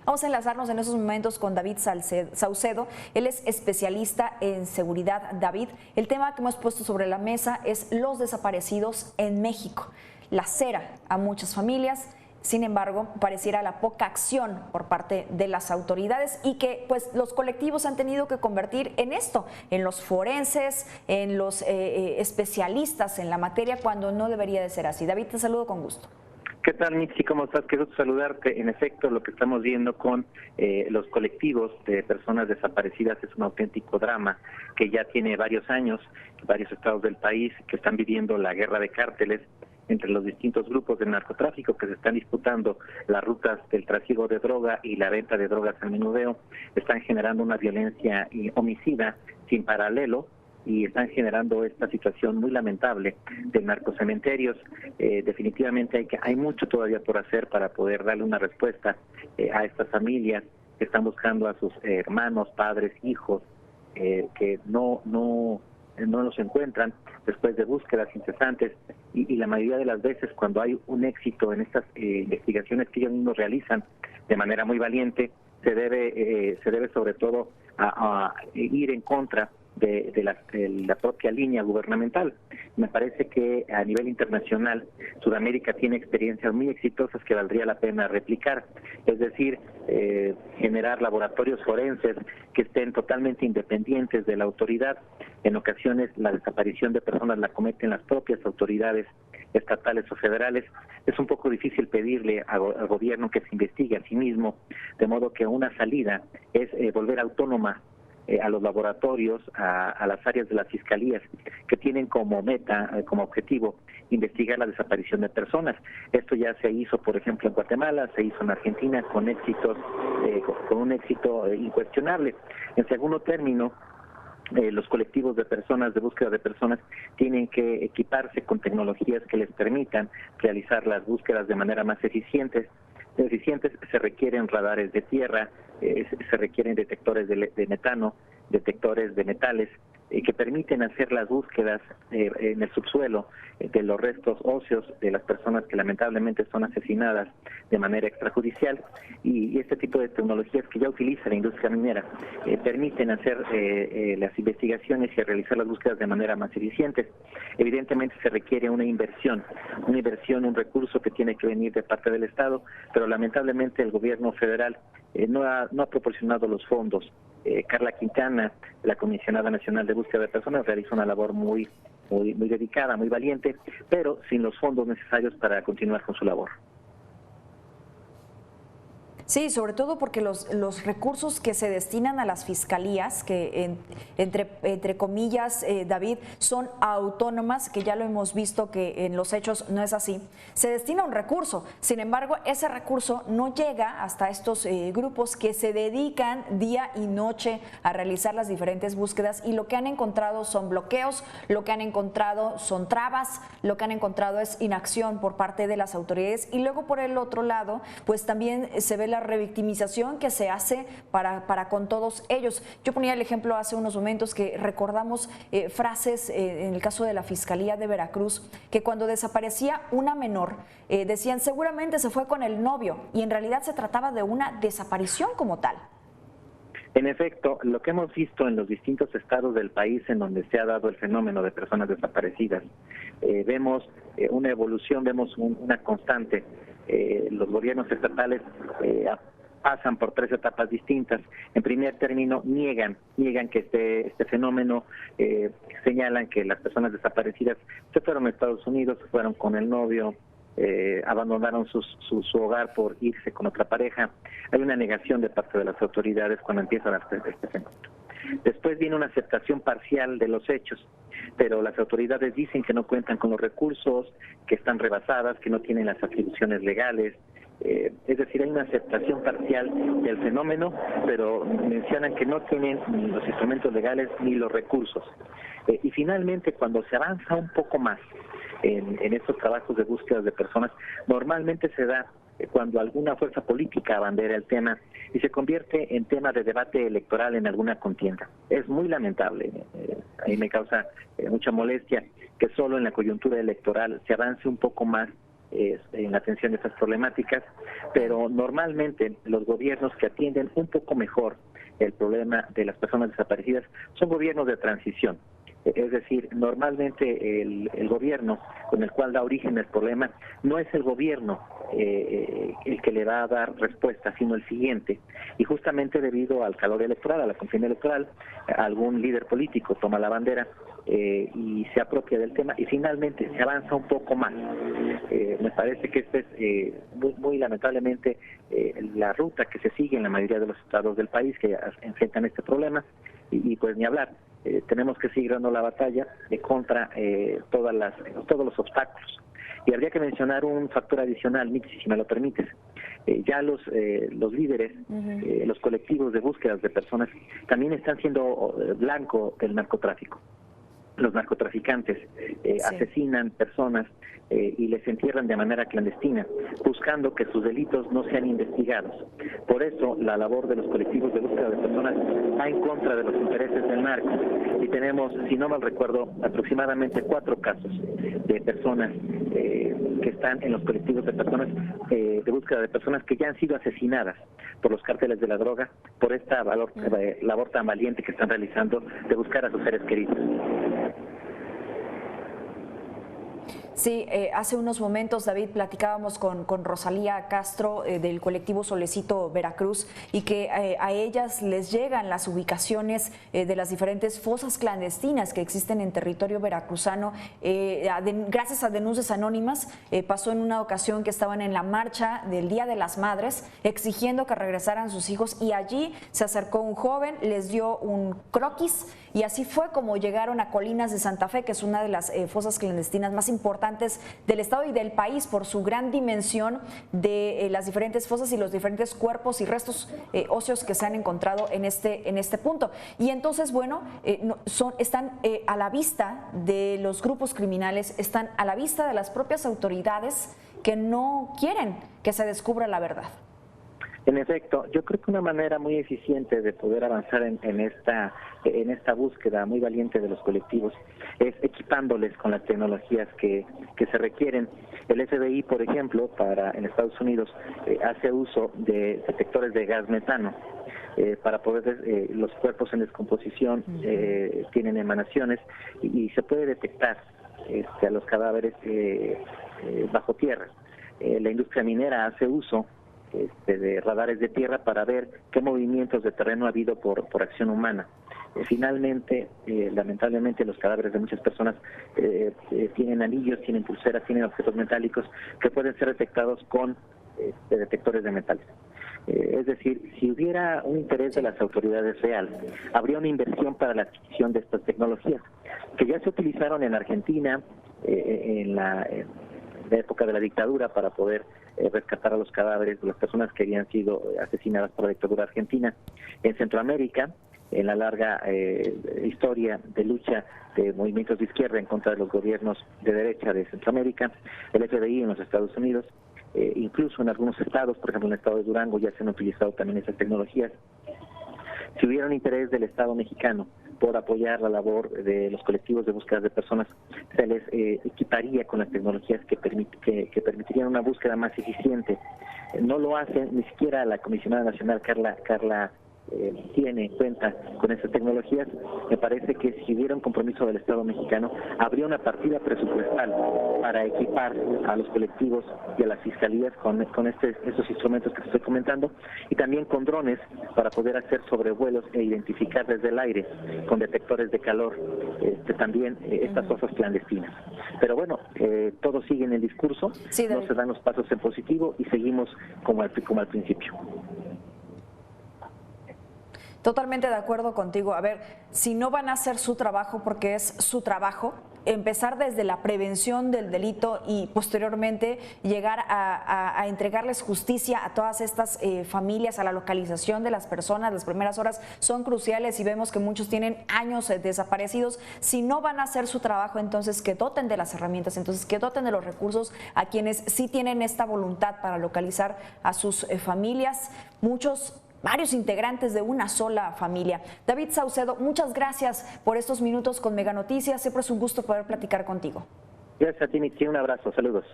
Vamos a enlazarnos en esos momentos con David Saucedo. Él es especialista en seguridad. David, el tema que hemos puesto sobre la mesa es los desaparecidos en México. Lacera a muchas familias. Sin embargo, pareciera la poca acción por parte de las autoridades y que pues los colectivos han tenido que convertir en esto, en los forenses, en los especialistas en la materia, cuando no debería de ser así. David, te saludo con gusto. ¿Qué tal, Mitzi? ¿Cómo estás? Qué gusto saludarte. En efecto, lo que estamos viendo con los colectivos de personas desaparecidas es un auténtico drama que ya tiene varios años, varios estados del país que están viviendo la guerra de cárteles entre los distintos grupos de narcotráfico que se están disputando las rutas del trasiego de droga y la venta de drogas al menudeo. Están generando una violencia homicida sin paralelo y están generando esta situación muy lamentable de narcocementerios. Definitivamente hay mucho todavía por hacer para poder darle una respuesta a estas familias que están buscando a sus hermanos, padres, hijos, que no los encuentran después de búsquedas incesantes y la mayoría de las veces cuando hay un éxito en estas investigaciones que ellos mismos realizan de manera muy valiente, se debe sobre todo a ir en contra de la propia línea gubernamental. Me parece que a nivel internacional Sudamérica tiene experiencias muy exitosas que valdría la pena replicar, es decir, generar laboratorios forenses que estén totalmente independientes de la autoridad. En ocasiones la desaparición de personas la cometen las propias autoridades estatales o federales. Es un poco difícil pedirle al gobierno que se investigue a sí mismo, de modo que una salida es volver autónoma a los laboratorios, a las áreas de las fiscalías que tienen como meta, como objetivo, investigar la desaparición de personas. Esto ya se hizo, por ejemplo, en Guatemala, se hizo en Argentina con un éxito incuestionable. En segundo término, los colectivos de personas, de búsqueda de personas, tienen que equiparse con tecnologías que les permitan realizar las búsquedas de manera más eficientes. Se requieren radares de tierra, se requieren detectores de metano, detectores de metales, que permiten hacer las búsquedas en el subsuelo de los restos óseos de las personas que lamentablemente son asesinadas de manera extrajudicial, y este tipo de tecnologías que ya utiliza la industria minera permiten hacer las investigaciones y realizar las búsquedas de manera más eficiente. Evidentemente se requiere una inversión, un recurso que tiene que venir de parte del Estado, pero lamentablemente el gobierno federal no ha proporcionado los fondos. Carla Quintana, la Comisionada Nacional de Búsqueda de Personas, realiza una labor muy dedicada, muy valiente, pero sin los fondos necesarios para continuar con su labor. Sí, sobre todo porque los recursos que se destinan a las fiscalías, que entre comillas, David, son autónomas, que ya lo hemos visto que en los hechos no es así, se destina un recurso. Sin embargo, ese recurso no llega hasta estos grupos que se dedican día y noche a realizar las diferentes búsquedas, y lo que han encontrado son bloqueos, lo que han encontrado son trabas, lo que han encontrado es inacción por parte de las autoridades, y luego por el otro lado, pues también se ve la revictimización que se hace para con todos ellos. Yo ponía el ejemplo hace unos momentos que recordamos frases en el caso de la Fiscalía de Veracruz, que cuando desaparecía una menor decían seguramente se fue con el novio, y en realidad se trataba de una desaparición como tal. En efecto, lo que hemos visto en los distintos estados del país en donde se ha dado el fenómeno de personas desaparecidas, vemos una evolución, vemos una constante. Los gobiernos estatales pasan por tres etapas distintas. En primer término, niegan que este fenómeno, señalan que las personas desaparecidas se fueron a Estados Unidos, se fueron con el novio, abandonaron su hogar por irse con otra pareja. Hay una negación de parte de las autoridades cuando empiezan este fenómeno. Después viene una aceptación parcial de los hechos, pero las autoridades dicen que no cuentan con los recursos, que están rebasadas, que no tienen las atribuciones legales. Es decir, hay una aceptación parcial del fenómeno, pero mencionan que no tienen ni los instrumentos legales ni los recursos. Y finalmente, cuando se avanza un poco más en estos trabajos de búsqueda de personas, normalmente se da cuando alguna fuerza política abandera el tema y se convierte en tema de debate electoral en alguna contienda. Es muy lamentable, a mí me causa mucha molestia que solo en la coyuntura electoral se avance un poco más en la atención de estas problemáticas, pero normalmente los gobiernos que atienden un poco mejor el problema de las personas desaparecidas son gobiernos de transición. Es decir, normalmente el gobierno con el cual da origen el problema no es el gobierno el que le va a dar respuesta, sino el siguiente. Y justamente debido al calor electoral, a la contienda electoral, algún líder político toma la bandera y se apropia del tema y finalmente se avanza un poco más. Me parece que esta es muy lamentablemente la ruta que se sigue en la mayoría de los estados del país que enfrentan este problema y pues ni hablar. Tenemos que seguir dando la batalla contra todos los obstáculos. Y habría que mencionar un factor adicional, Mitzi, si me lo permites. Ya los líderes, los colectivos de búsquedas de personas, también están siendo blanco del narcotráfico. Los narcotraficantes asesinan personas y les entierran de manera clandestina, buscando que sus delitos no sean investigados. Por eso, la labor de los colectivos de búsqueda de personas va en contra de los intereses del narco. Y tenemos, si no mal recuerdo, aproximadamente 4 casos de personas que están en los colectivos de personas de búsqueda de personas que ya han sido asesinadas por los cárteles de la droga, por esta labor tan valiente que están realizando de buscar a sus seres queridos. Sí, hace unos momentos, David, platicábamos con Rosalía Castro del colectivo Solecito Veracruz y que a ellas les llegan las ubicaciones de las diferentes fosas clandestinas que existen en territorio veracruzano. Gracias a denuncias anónimas, pasó en una ocasión que estaban en la marcha del Día de las Madres exigiendo que regresaran sus hijos y allí se acercó un joven, les dio un croquis y así fue como llegaron a Colinas de Santa Fe, que es una de las fosas clandestinas más importantes del estado y del país por su gran dimensión de las diferentes fosas y los diferentes cuerpos y restos óseos que se han encontrado en este punto. Y entonces, bueno, están a la vista de los grupos criminales, están a la vista de las propias autoridades que no quieren que se descubra la verdad. En efecto, yo creo que una manera muy eficiente de poder avanzar en esta búsqueda muy valiente de los colectivos es equipándoles con las tecnologías que se requieren. El FBI, por ejemplo, en Estados Unidos, hace uso de detectores de gas metano para poder, los cuerpos en descomposición tienen emanaciones y se puede detectar a los cadáveres bajo tierra. La industria minera hace uso de radares de tierra para ver qué movimientos de terreno ha habido por acción humana. Finalmente, lamentablemente, los cadáveres de muchas personas tienen anillos, tienen pulseras, tienen objetos metálicos que pueden ser detectados con detectores de metales. Es decir, si hubiera un interés de las autoridades real, habría una inversión para la adquisición de estas tecnologías, que ya se utilizaron en Argentina, en la época de la dictadura, para poder rescatar a los cadáveres de las personas que habían sido asesinadas por la dictadura argentina. En Centroamérica, en la larga historia de lucha de movimientos de izquierda en contra de los gobiernos de derecha de Centroamérica, el FBI en los Estados Unidos, incluso en algunos estados, por ejemplo en el estado de Durango, ya se han utilizado también esas tecnologías. Si hubiera un interés del Estado mexicano por apoyar la labor de los colectivos de búsqueda de personas, se les equiparía con las tecnologías que permitirían una búsqueda más eficiente. No lo hace ni siquiera la Comisionada Nacional Carla tiene en cuenta con estas tecnologías. Me parece que si hubiera un compromiso del Estado mexicano, habría una partida presupuestal para equipar a los colectivos y a las fiscalías con estos instrumentos que te estoy comentando, y también con drones para poder hacer sobrevuelos e identificar desde el aire con detectores de calor también estas fosas clandestinas. Pero bueno, todo sigue en el discurso, sí, no se dan los pasos en positivo y seguimos como al principio. Totalmente de acuerdo contigo. A ver, si no van a hacer su trabajo, porque es su trabajo, empezar desde la prevención del delito y posteriormente llegar a entregarles justicia a todas estas familias, a la localización de las personas. Las primeras horas son cruciales y vemos que muchos tienen años desaparecidos. Si no van a hacer su trabajo, entonces que doten de las herramientas, entonces que doten de los recursos a quienes sí tienen esta voluntad para localizar a sus familias. Varios integrantes de una sola familia. David Saucedo, muchas gracias por estos minutos con Mega Noticias. Siempre es un gusto poder platicar contigo. Gracias a ti, Mitzi. Un abrazo. Saludos.